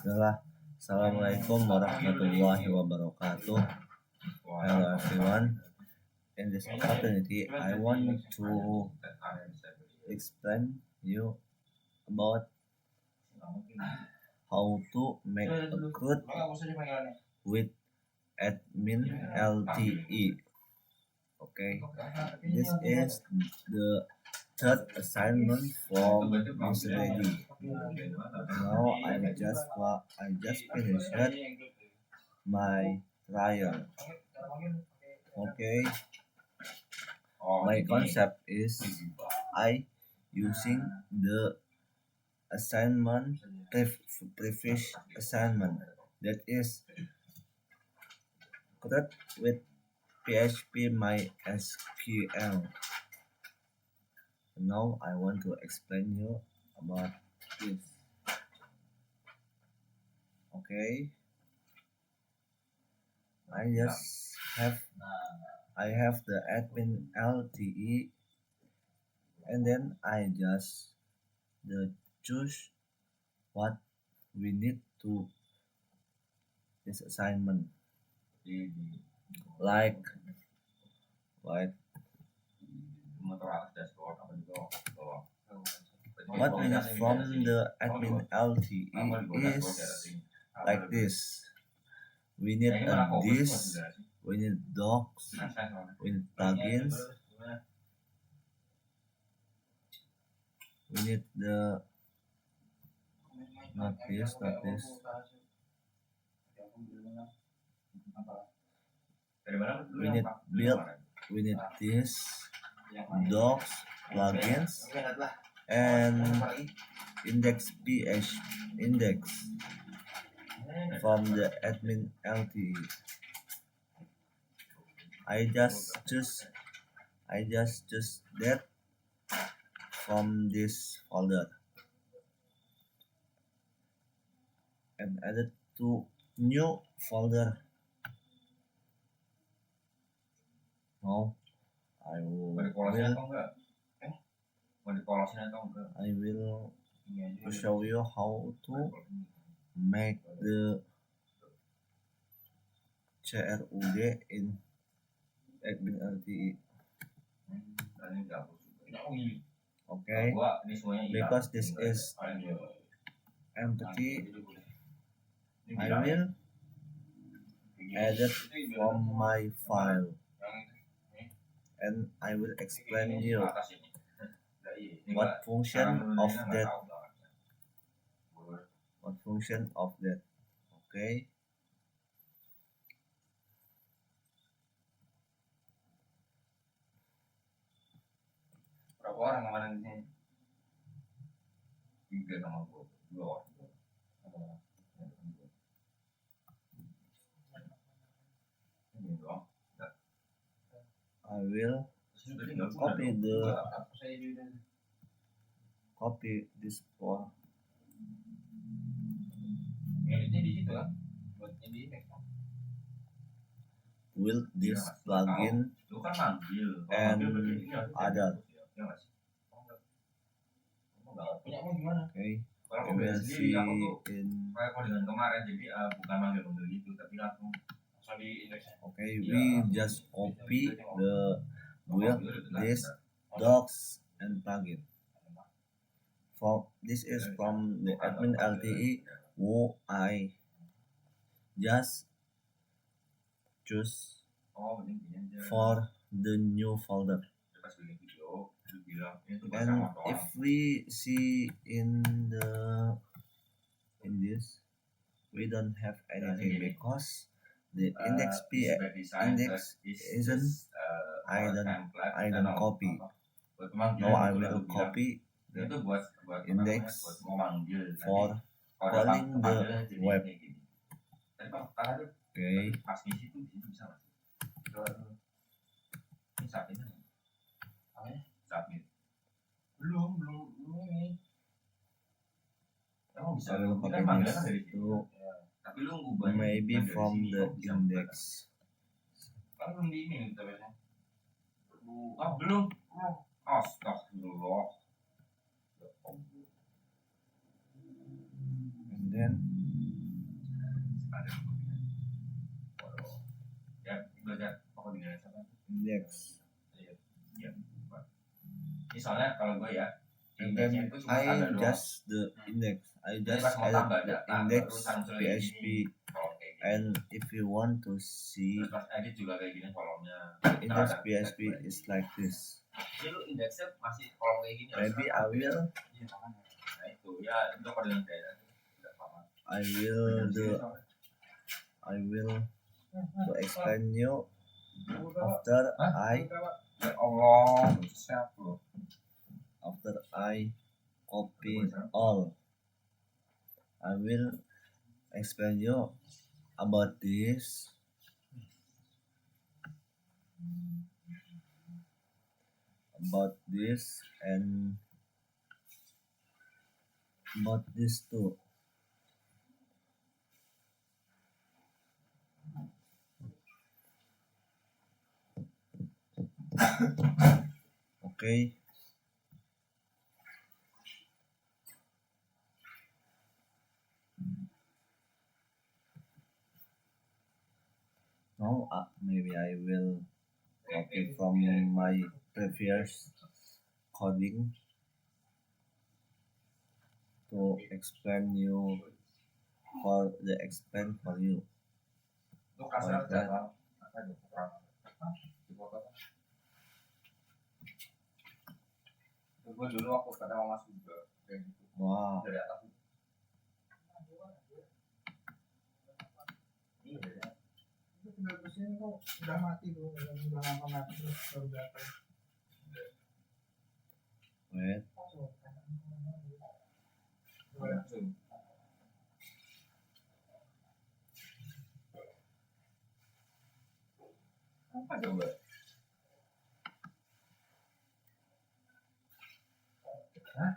Bismillah. Assalamualaikum warahmatullahi wabarakatuh. Hello everyone. In this opportunity, I want to explain you about how to make a code with admin LTE. Okay, this is the third assignment from Miss Lady. Now I just finished my trial. Okay, my concept is I using the assignment previous assignment, that is code with PHP MySQL. Now I want to explain you about this. Okay, I have the admin LTE, and then I just choose what we need to this assignment, like what we need from the admin LTE is like this. We need a disk, we need docs, we need plugins, we need the not this. We need build, we need this, docs, plugins, and index from the admin LTE. I just choose that from this folder and added to new folder. Now I will show you how to make the CRUD in admin LTE. Okay, because this is empty, I will add it from my file, and I will explain you what function of that. Okay, berapa orang kemarin di sini? 3 sama 2 orang. I will copy this for build this plugin and other. Okay, we will see in. Okay, we just copy the build this docs and plugin. This is from the admin LTE, who I just choose for the new folder. And if we see in this, we don't have anything because the index isn't. I don't copy. Now I will copy the index for calling the web. Okay. Belum ini. I will copy this to maybe from the index. Kan belum di ini database-nya. Belum. Astagfirullah. And then index, Ini soalnya kalau gue ya, and then indexnya itu cuma I standar doang. just the index. I Jadi just pas mau add tambah the data, index baru tulisan kayak PHP, gini, kolom kayak gini. and if you want to see Terus pas edit juga kayak gini kolomnya. index Nah, ada PHP tag is like this. Jadi lu indeksnya masih kolom kayak gini. Maybe I will Nah itu ya itu pada dengan daerah. I will to explain you after Ya Allah, siapa lu? after I copy all. I will explain you about this and about this too. Okay. Now maybe I will copy from my previous coding to explain you for the explain for you. Lu kasar Like that. jadwal. Apa itu? Di foto. Gue dulu waktu pada Mas juga kayak gitu. Wow. Dari atas. Iya. Itu tinggal bersihin kok udah mati tuh, udah lama mati terus baru datang. Wait. Langsung. Apa coba? Hah?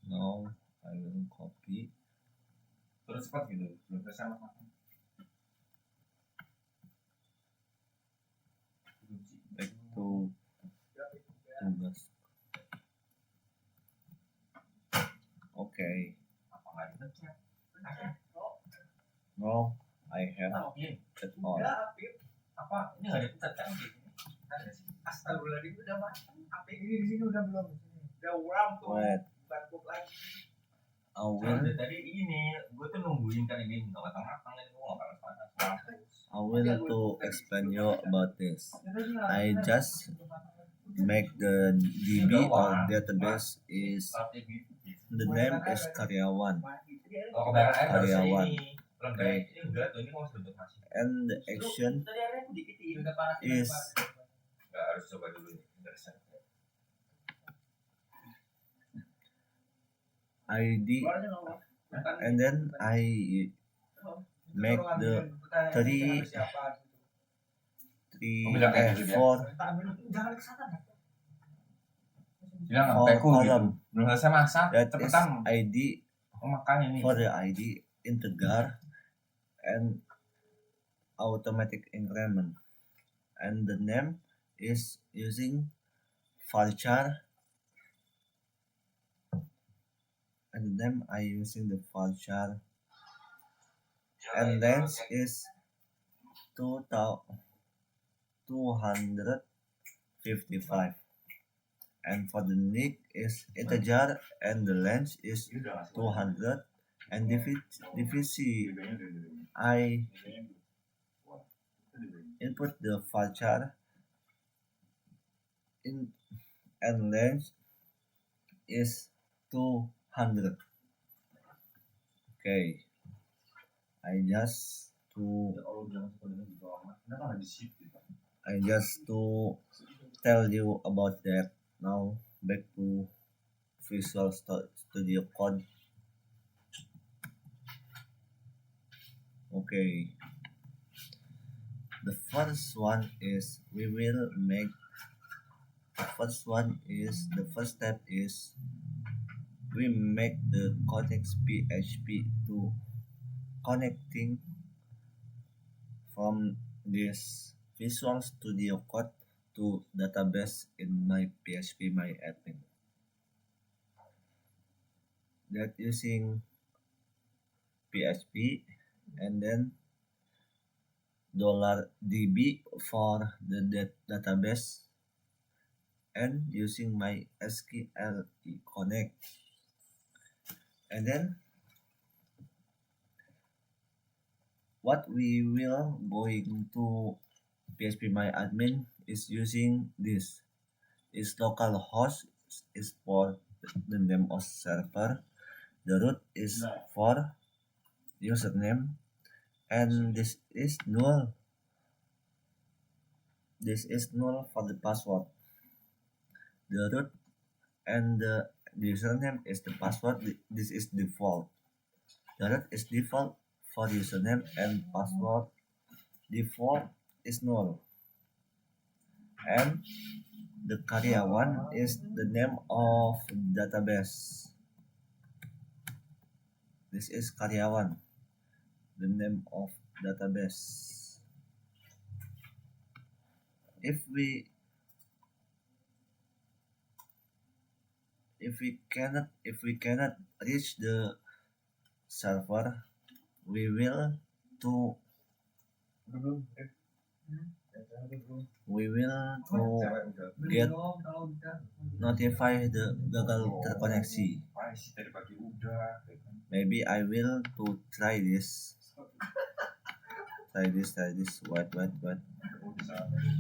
Now I will copy. Terus cepat gitu, belum selesai makan. Back to tugas. Okay. Apa nggak dipencet? Now I have Oke. it all. Apa? Ini nggak dipencet kan? Ada sih. Astagfirullahaladzim, udah matang. Apa ini di sini udah belum? Udah uram tuh. Wait. Batuk lagi. I will Tadi ini, gue tuh nungguin kan ini nggak matang-matang, ini gue nggak panas-panas. I will to explain you about this. I just make the DB or database is the name is karyawan Kalau kebanyakan air harus Karyawan. ini. Kalau enggak, ini enggak tuh, ini harus bentuk masih. and the action is Enggak harus coba dulu ini. ID and then I make the three four Jangan ke sana. Bilang four teku gitu. column. Belum selesai masak, That is cepetan. ID Makanya nih. for the ID integer and automatic increment, and the name is using varchar, and the name I using the varchar, and length is 255, and for the nick is integer and the length is 200, and divisi I input the varchar in and length is 200. Okay, I just to tell you about that. Now back to Visual Studio Code. Okay, the first step is we make the context PHP to connecting from this Visual Studio Code to database in my PHP my admin. that using PHP, and then $db for the database, and using my SQL Connect. And then what we will going to phpMyAdmin is using this. Is localhost is for the name of server, the root is for username, and this is null. This is null for the password. The root and the username is the password. This is default. The root is default for username and password. Default is null. And the karyawan is the name of database. This is karyawan, the name of database. If we cannot reach the server, we will to get notify the gagal terkoneksi. Maybe I will to try this. Try this. Wait.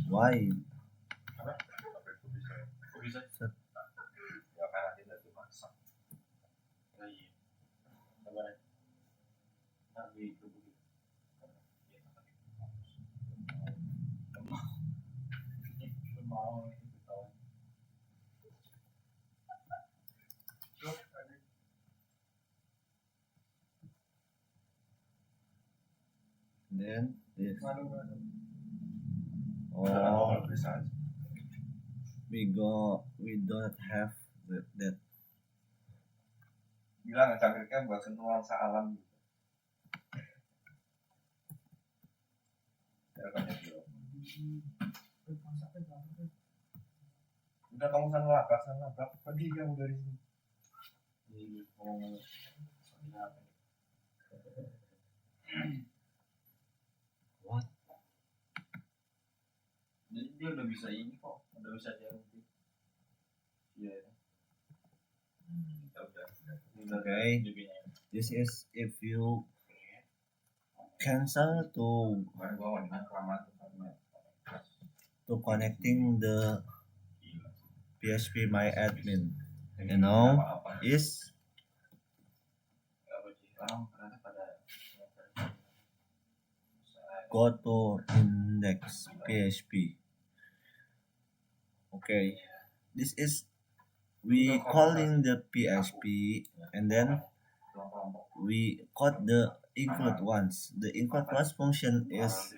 Why? Then this. Oh, we don't have that. Bilang cangkirnya buat nuansa alam gitu. Udah kamu sana labrak pergi kamu dari sini. What? Jadi dia udah bisa ini kok, udah bisa diarti. Iya. Okay. This is if you cancel to connecting the phpMyAdmin. You know, is go to index php. Okay, this is we calling the PHP, and then we code the include once. The include once function is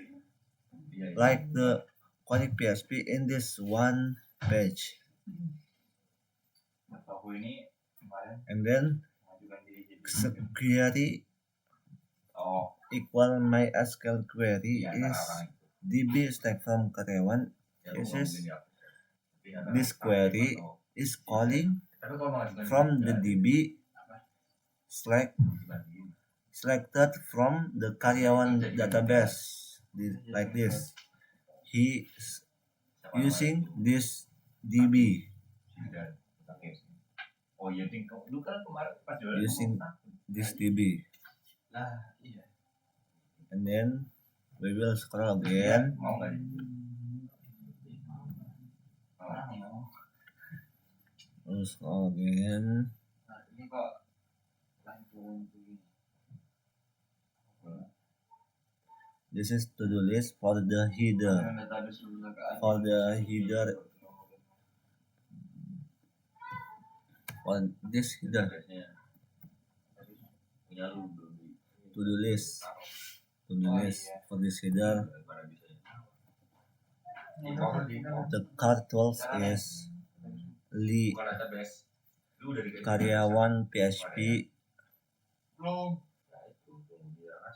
like the connect PHP in this one page, and then query equal MySQL query is db stack from karyawan. This query is calling from the db selected from the karyawan database, like this. He is using this db, using this db, and then we will scroll again. Scroll again. This is to-do list for the header. For this header, to-do list for this header. The card tools is karyawan PHP.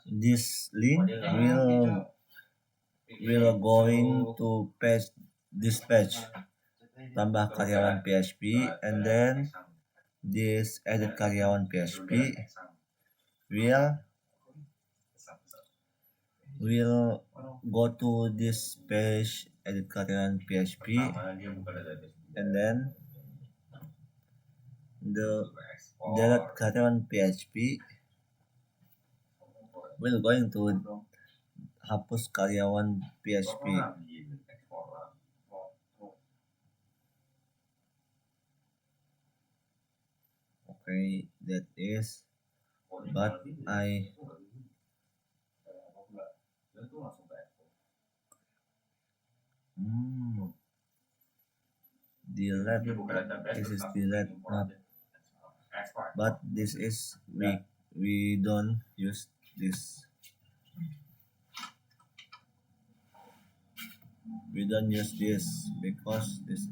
This link will going to this page tambah karyawan PHP, and then this edit karyawan PHP will go to this page edit karyawan PHP, and then the delete karyawan PHP will going to hapus karyawan PHP. Okay, that is, but I delete, this is delete, not, but this is we don't use this, we don't use this because this.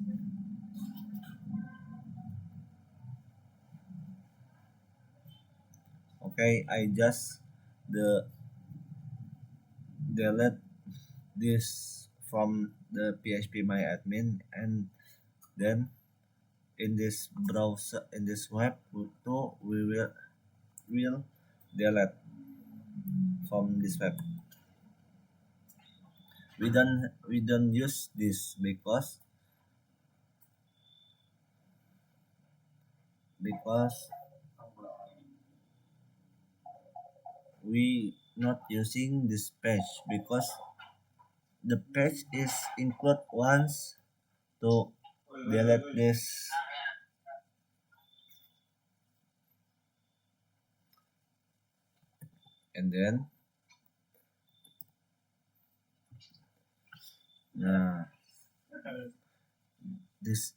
Okay, I just delete this from the PHP my admin, and then in this browser, in this web too, we will delete from this web. We don't use this because we not using this page, because the page is include once to delete this. And then this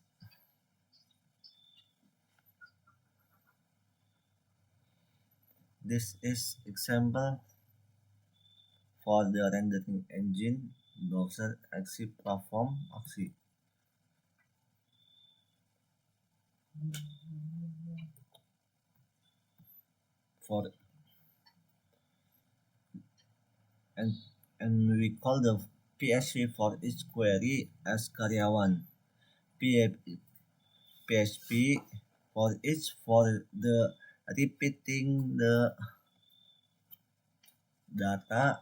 is example for the rendering engine browser Axie platform Axie. For and we call the PHP for each query as karyawan. PHP for each for the repeating the data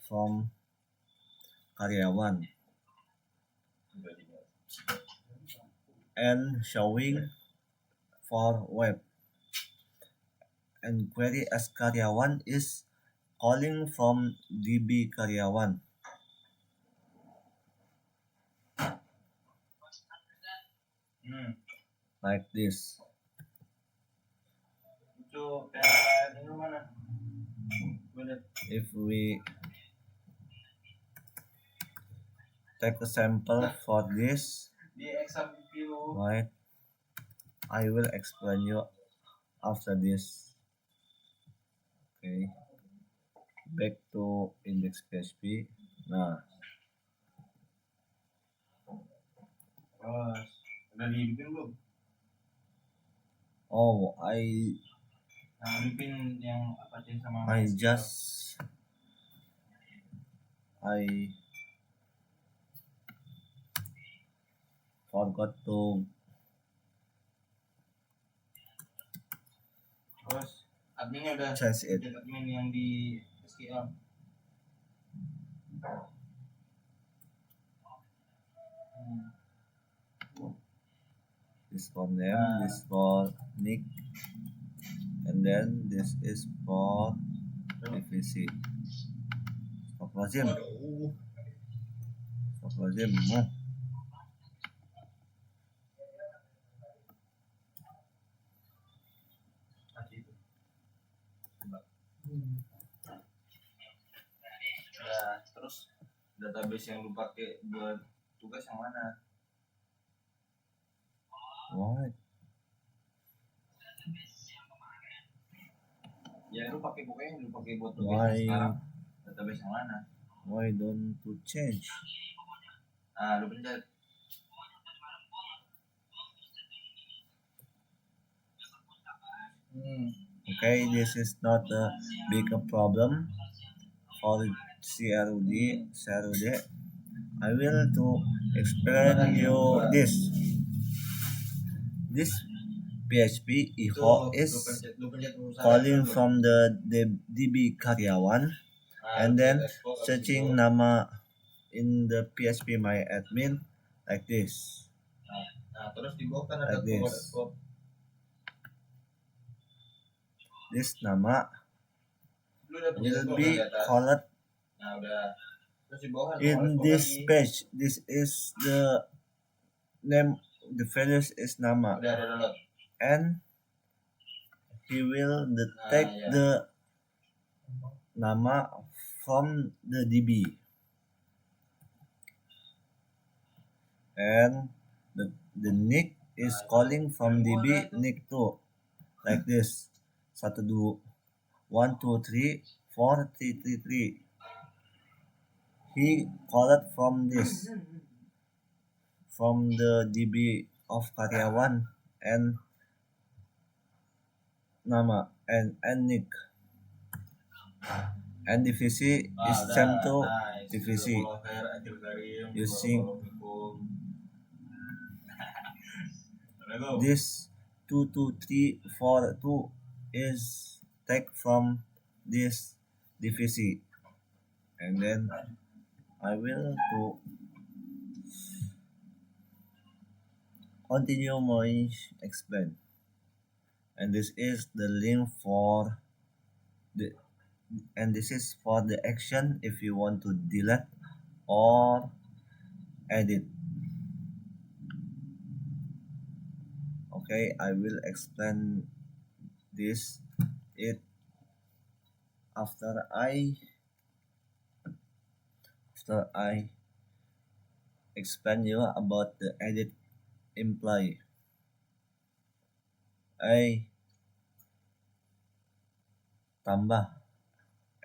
from karyawan and showing for web, and query as karyawan is calling from DB karyawan. Like this. If we take a sample for this, right, I will explain you after this. Okay, back to index PHP. Nah, udah dibikin belum? oh, I bikin yang apa sih sama I forgot to terus adminnya udah change it. admin yang di SQL. This for name, this for nick, and then this is for divisi. Stop lazim. Nah, terus database yang lu pakai buat tugas yang mana? What? Ya lu pakai pokoknya lu pakai buat tugas Why? sekarang. Database yang mana? Why don't you change? Lu pencet. Okay, this is not a big problem for CRUD. I will to explain you this. PHP Itu Iho is lu pencet urusan calling dulu. from the DB karyawan Nah, and lu then pencet export, habis searching itu, nama in the PHP my admin like this. nah terus di bawah kan ada Like this. export. This nama Lu udah pencet will export be kan di atas. called Nah udah. Terus di bawah ada in export this lagi. page. This is the name. The values is nama, Udah ada download. and he will detect ya. the nama from the DB, and the nick is calling from DB nick 2 like this. 1 2 1 2 3 4 3 3 3. He called from this, from the DB of karyawan and nama and nick, and divisi is same to divisi using this 2 2 3 4 2 is take from this divisi, and then I will to continue my explain, and this is the link for the, and this is for the action if you want to delete or edit. Okay, I will explain this it after I explain you about the edit employee. Tambah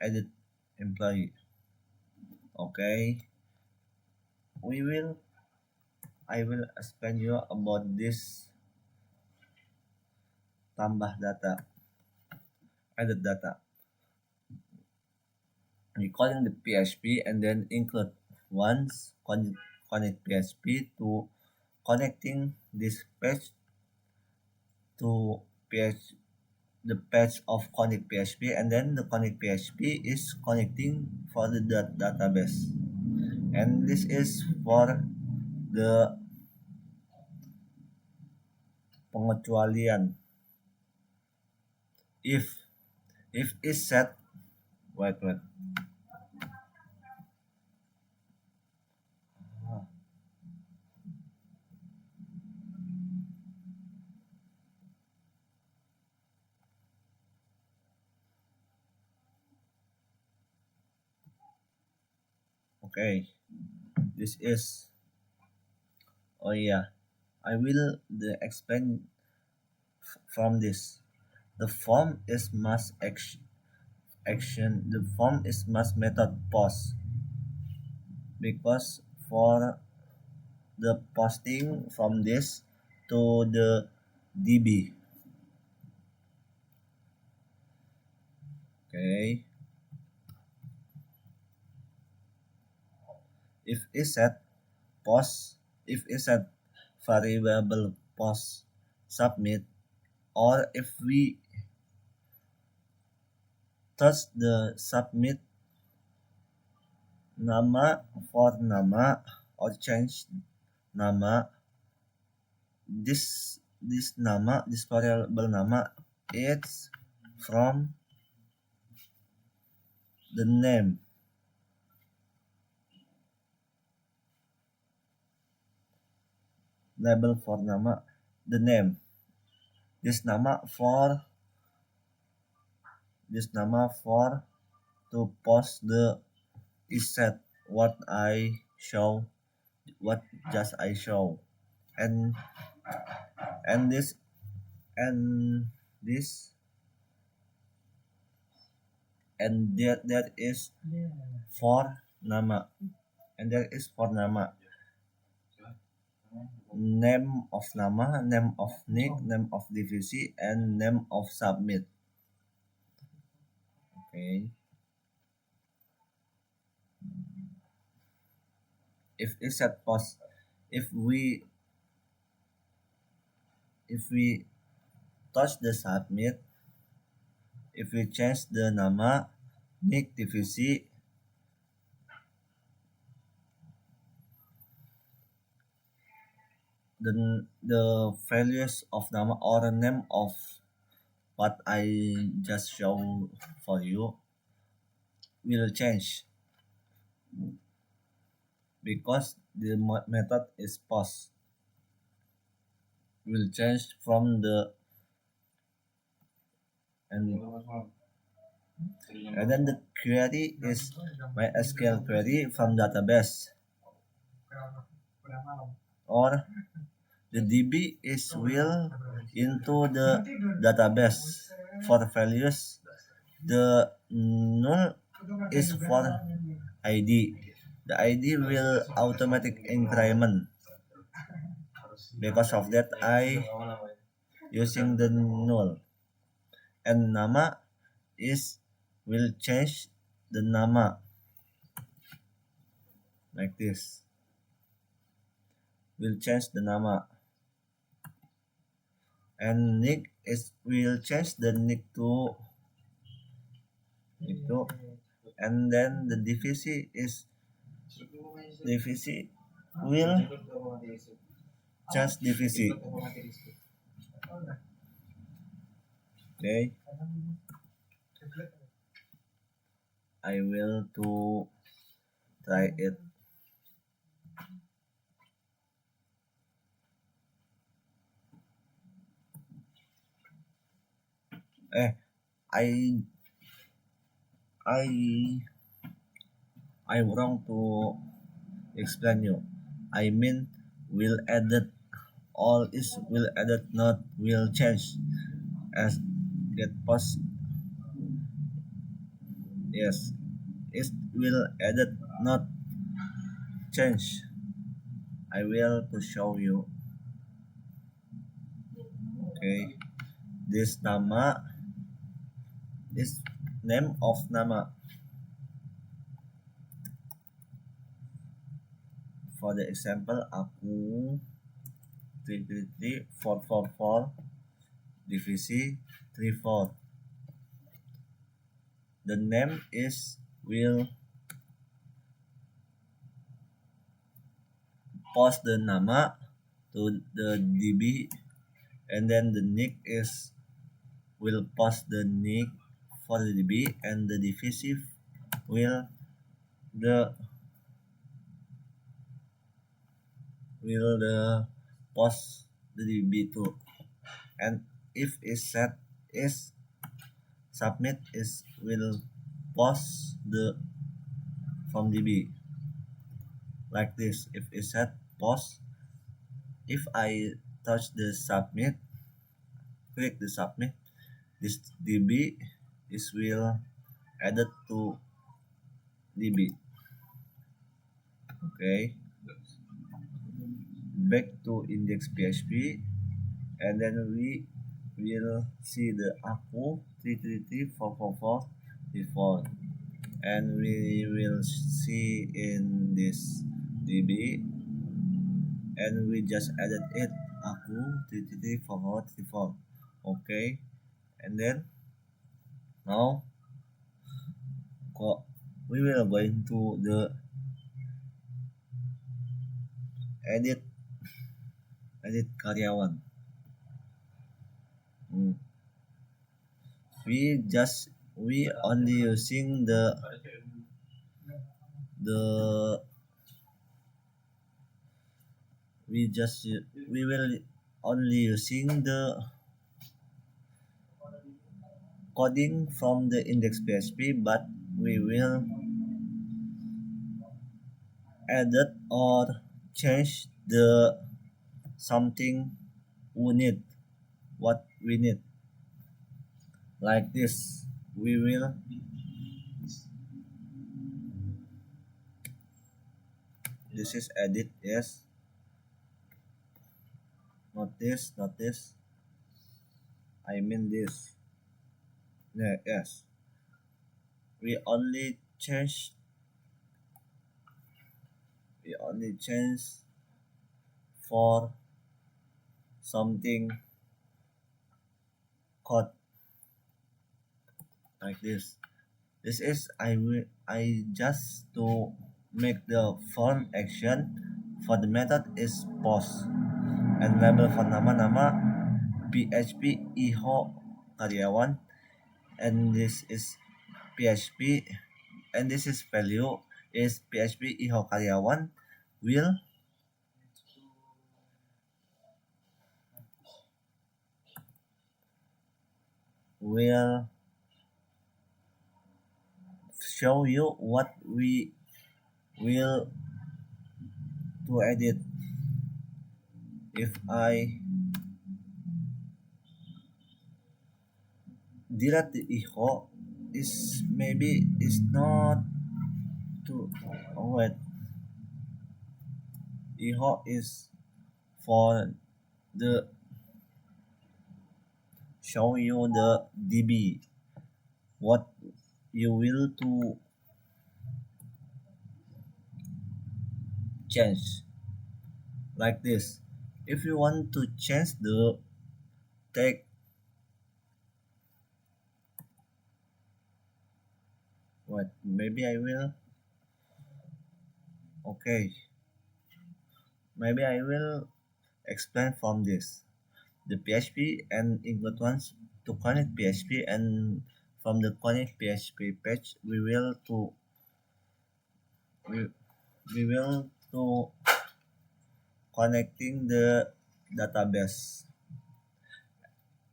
edit employee. Okay, I will explain you about this tambah data, edit data. We calling the PHP and then include once connect PHP to connecting this page to the page of connect PHP, and then the connect PHP is connecting for the database, and this is for the pengecualian. If is set, wait. Okay, this is, oh yeah, I will explain from this. The form is mass action. The form is mass method post, because for the posting from this to the DB. Okay. If is set post, if is set variable post submit, or if we touch the submit nama for nama or change nama, this nama, this variable nama, it's from the name. Label for nama, the name. This nama for to post the is set what just I show, and this and that is for nama, and that is for nama. Name of nama, name of nick, name of divisi, and name of submit. Okay. If is set post, if we touch the submit, if we change the nama nick divisi, then the values of nama or name of what I just show for you will change because the method is post will change from the and then the query is MySQL query from database or the DB is will into the database for values. The null is for ID. The ID will automatic increment. Because of that, I using the null. And nama is will change the nama like this. Will change the nama. And nick is will change the nick to itu, and then the divisi is divisi will change divisi. Okay, I will to try it. I wrong to explain you. I mean will added, all is will added, not will change as get post. Yes, it will added, not change. I will to show you. Okay, this nama is name of nama. For the example, aku 333 divisi 34. The name is will post the nama to the DB, and then the nick is will post the nick for the DB, and the divisi will the post the DB too. And if is set is submit is will post the from DB like this. If is set post, if I touch the submit, click the submit, this DB is will added to DB. Okay, back to index PHP, and then we will see the aku 333 default, and we will see in this DB, and we just added it aku 333 default. Okay, and then now we will go into the edit karyawan. We only using the we will only using the coding from the index PHP, but we will edit or change the something we need, what we need, like this. We will this is edit, yes, not this, I mean this. Yeah, yes, we only change for something code like this. This is I just to make the form action for the method is post and label for nama PHP iho karyawan, and this is PHP, and this is value is PHP iho karyawan will show you what we will to edit. If I delete the echo, is maybe is not to wait. Echo is for the show you the DB what you will to change like this. If you want to change the tag, what maybe I will okay, maybe I will explain from this the PHP and include ones to connect PHP, and from the connect PHP page we, we will to connecting the database,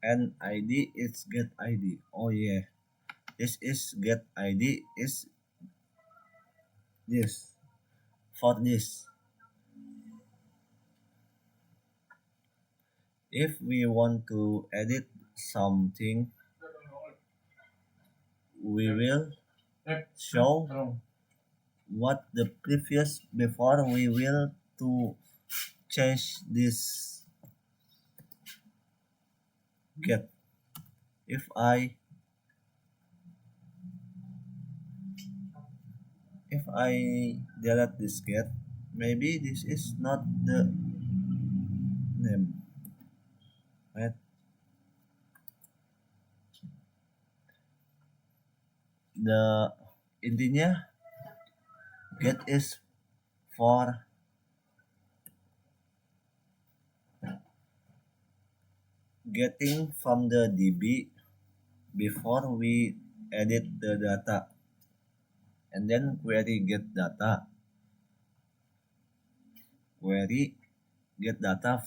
and ID is get ID. Oh yeah, this is get ID is this for this. If we want to edit something, we will show what the previous before we will to change this get. If I delete this get, maybe this is not the name, right? The intinya get is for getting from the DB before we edit the data, and then query get data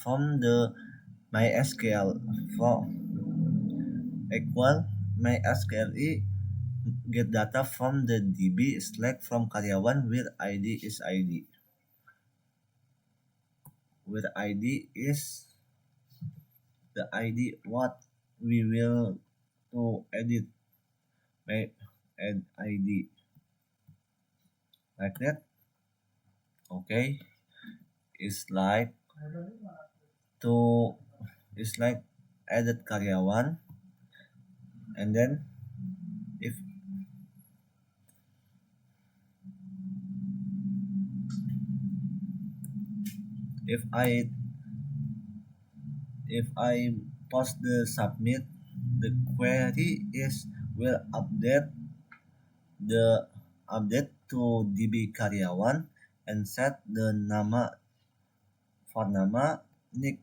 from the MySQL for equal MySQL get data from the DB select from karyawan where ID is ID, where ID is the ID what we will to edit by add ID like that. Okay, it's like to it's like edit karyawan, and then if I post the submit, the query is will update to DB karyawan and set the nama for nama, nick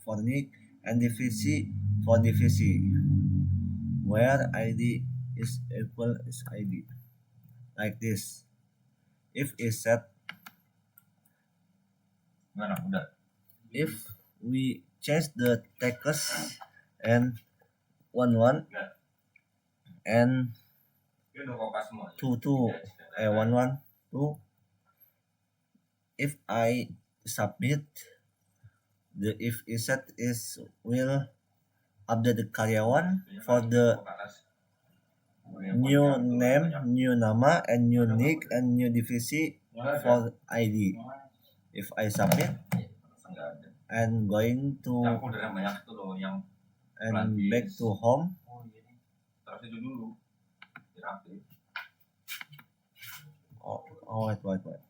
for nick, and divisi for divisi, where ID is equal is ID like this. If is set, Gimana? Udah. if we change the text and 11 and Ini udah kokas semua. 11 2, if I submit, the if is set is will update the karyawan for the new name, new nama, and new nick, and new divisi for ID. If I submit and going to Aku udah yang banyak tuh loh yang and back to home, terus itu dulu biar aktif. wait.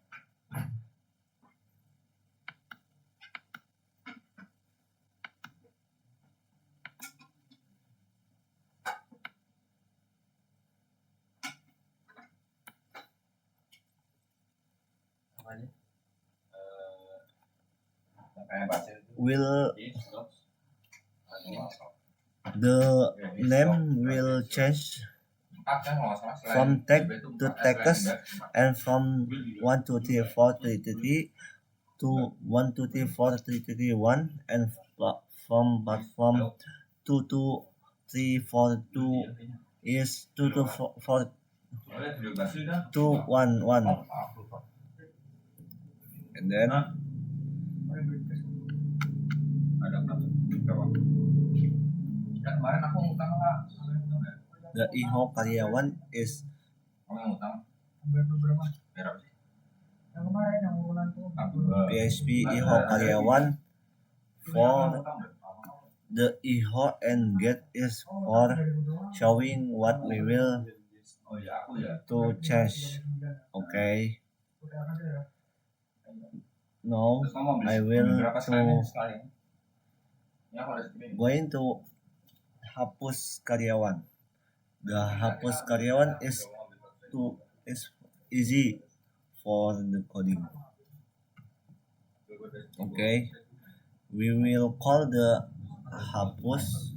will the name will change from tag to text and from 1 2 3 4 3 3 3 to 1 2 3 4 3 3 1 and from 2 2 3 4 2 is 2 2 4 2 1 1 and then Kan kemarin aku ngutang Kak. the IHO karyawan is Kamu yang ngutang Berapa? berapa sih? Yang kemarin yang ulang tuh. PHP IHO karyawan for the IHO and get is for showing what we will Oh iya aku ya. to change. Okay, now Terus kamu I will berapa to sekali? Ya aku ada segini. going to hapus karyawan. The hapus karyawan is easy for the coding. Okay, we will call the hapus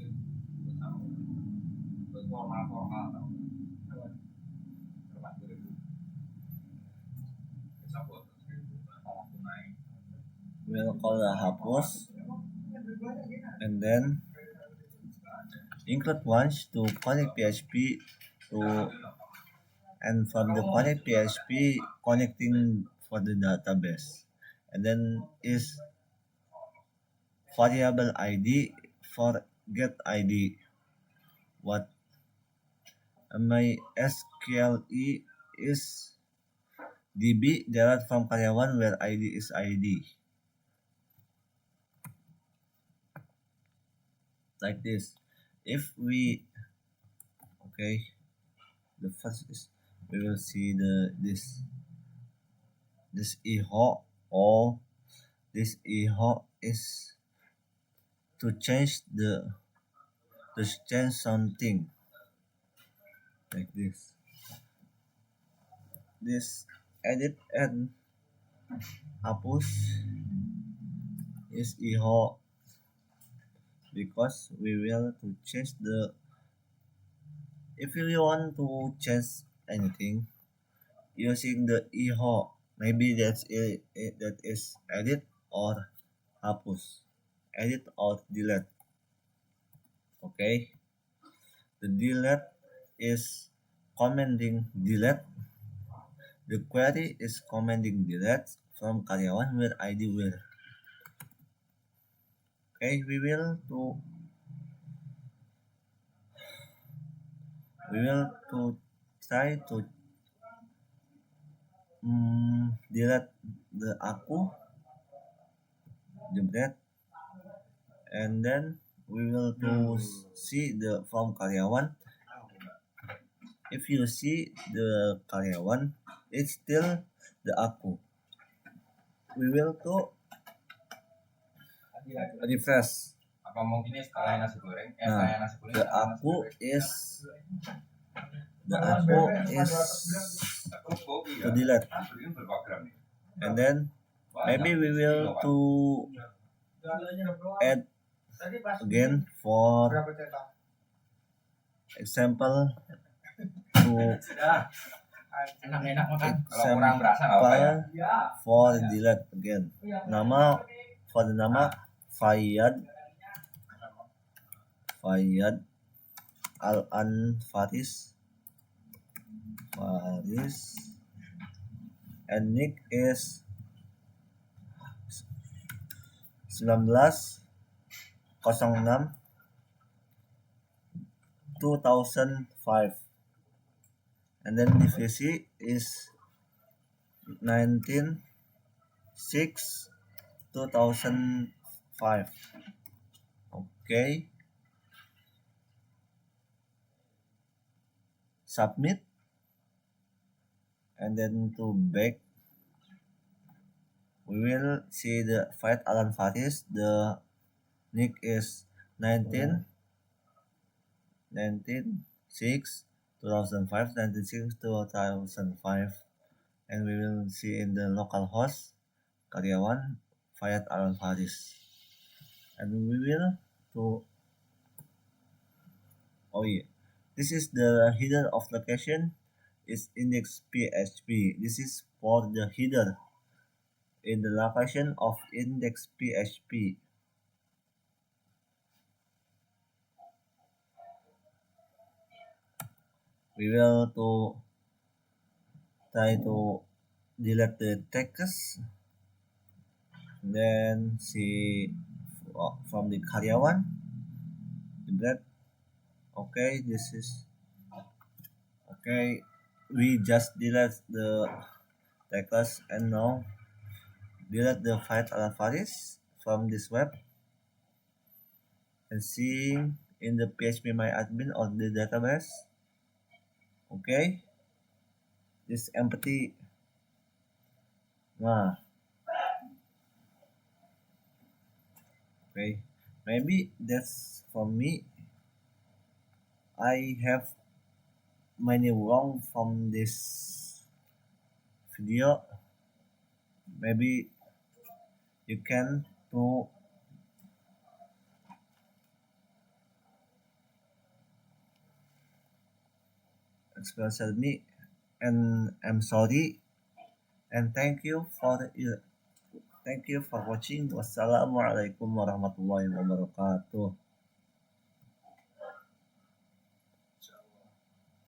and then include once to connect PHP to and from the connect PHP connecting for the database, and then is variable ID for get ID. What MySQL is DB derived from karyawan where ID is ID. Like this. If we the first is we will see this IHO or this IHO is to change something like this. This edit and hapus is IHO because we will to change if we want to change anything using the IHO, maybe that is edit or hapus, edit or delete. Okay, the delete is commanding delete. The query is commanding delete from karyawan where ID where. Okay, we will try to delete the aku jebret, and then we will to see the from karyawan. If you see the karyawan, it's still the aku. We will to refresh. Apa mungkin ini skala nasi goreng? Nah, Nasi goreng. the aku is to delete, and then maybe we will to add again for example Enak-enak makan. Kalau kurang berasa nggak apa ya? For delete again. Nama Fayyad Al-An Faris, and nick is 1906 2005, and then divisi is 1906 2005. Okay, submit, and then to back we will see the Fayyad Al-An Faris. The nick is 1906 2005, and we will see in the local host karyawan Fayyad Al-An Faris. and we will to oh yeah, this is the header of location is index php. This is for the header in the location of index php. We will to try to delete the text, then see from the karyawan delete. Okay, this is okay. We just delete the text and now delete the file Alvaris from this web and see in the PHP my admin or the database. Okay, this empty. Nah, okay, maybe that's for me. I have many wrong from this video. Maybe you can to explain me, and I'm sorry and thank you for watching. Wassalamualaikum warahmatullahi wabarakatuh.